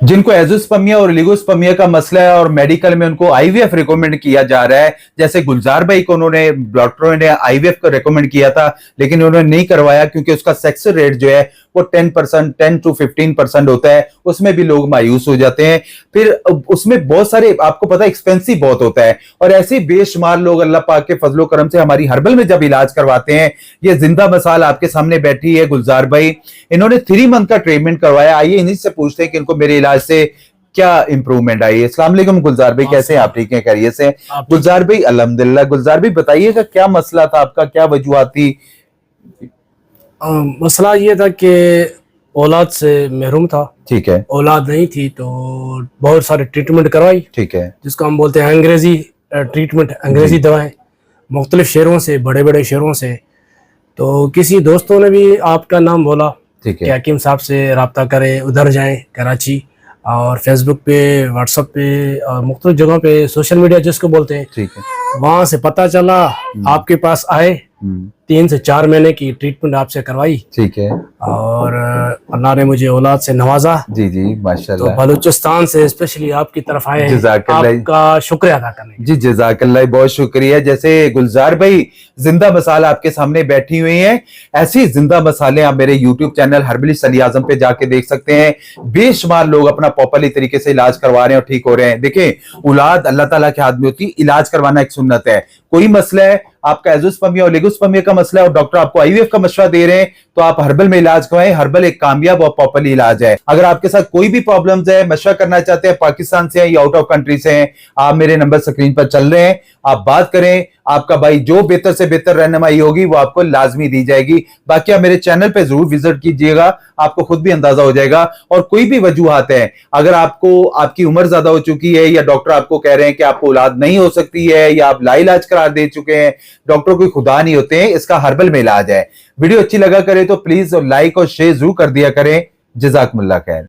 जिनको एजोस्पर्मिया और ओलिगोस्पर्मिया का मसला है और मेडिकल में उनको आईवीएफ रिकमेंड किया जा रहा है, जैसे गुलजार भाई को उन्होंने डॉक्टरों ने आईवीएफ को रिकमेंड किया था लेकिन उन्होंने नहीं करवाया क्योंकि उसका सक्सेस रेट जो है वो 10 to 15% होता है, उसमें भी लोग मायूस हो जाते हैं। फिर उसमें बहुत सारे आपको पता है एक्सपेंसिव बहुत होता है और ऐसे बेशुमार लोग अल्लाह पाक के फजलो करम से हमारी हर्बल में जब इलाज करवाते हैं। ये जिंदा मिसाल आपके सामने बैठी है गुलजार भाई, इन्होंने 3 मंथ का ट्रीटमेंट करवाया। आइए इन्हीं से पूछते हैं कि इनको मेरे इलाज से क्या इंप्रूवमेंट आई है। अस्सलाम वालेकुम गुलजार भाई, कैसे हैं आप? ठीक हैं, खैरियत से? गुलजार भाई अल्हम्दुलिल्लाह। गुलजार भाई बताइएगा क्या मसला था आपका, क्या वजूहत थी? मसला ये था कि औलाद से महरूम था। ठीक है। औलाद नहीं थी तो बहुत सारे ट्रीटमेंट करवाई। ठीक है। जिसको हम बोलते हैं अंग्रेजी ट्रीटमेंट, अंग्रेजी दवाएं मुख्तलिफ शहरों से, बड़े बड़े शहरों से। तो किसी दोस्तों ने भी आपका नाम बोला कि हकीम साहब से रब्ता करें, उधर जाएं कराची, और फेसबुक पे, व्हाट्सएप पे और मुख्तलिफ जगहों पे, सोशल मीडिया जिसको बोलते हैं। ठीक है। वहां से पता चला, आपके पास आए, 3 से 4 महीने की ट्रीटमेंट आपसे करवाई। ठीक है। और अल्लाह ने मुझे औलाद से नवाजा। जी जी माशाल्लाह। तो बलूचिस्तान से स्पेशली आपकी तरफ आए हैं, आपका शुक्रिया अदा करने। जी जज़ाकल्लाह, बहुत शुक्रिया। जैसे गुलजार भाई जिंदा मसाला आपके सामने बैठी हुई हैं, ऐसी जिंदा मसाले आप मेरे यूट्यूब चैनल हर्बलिस्ट अली आजम पे जाके देख सकते हैं। बेशुमार लोग अपना प्रॉपरली तरीके से इलाज करवा रहे हैं और ठीक हो रहे हैं। देखें, औलाद अल्लाह ताला के हाथ में होती है, इलाज करवाना एक सुन्नत है। कोई मसला है, आपका एजोस्पर्मिया और ओलिगोस्पर्मिया का मसला है और डॉक्टर आपको आईवीएफ का मशवरा दे रहे हैं, तो आप हर्बल में इलाज करवाएं। हर्बल एक कामयाब और प्रॉपरली इलाज है। अगर आपके साथ कोई भी प्रॉब्लम्स है, मशवरा करना चाहते हैं, पाकिस्तान से हैं या आउट ऑफ कंट्री से हैं, आप मेरे नंबर स्क्रीन पर चल रहे हैं, आप बात करें। आपका भाई जो बेहतर से बेहतर रहनुमाई होगी वो आपको लाजमी दी जाएगी। बाकी आप मेरे चैनल पे जरूर विजिट कीजिएगा, आपको खुद भी अंदाजा हो जाएगा। और कोई भी वजूहत है, अगर आपको आपकी उम्र ज्यादा हो चुकी है या डॉक्टर आपको कह रहे हैं कि आपको औलाद नहीं हो सकती है या आप लाइलाज करार दे चुके हैं, डॉक्टर कोई खुदा नहीं होते हैं, इसका हर्बल में इलाज है। वीडियो अच्छी लगा करे तो प्लीज लाइक और शेयर जरूर कर दिया करें। जज़ाकुमुल्लाह खैर।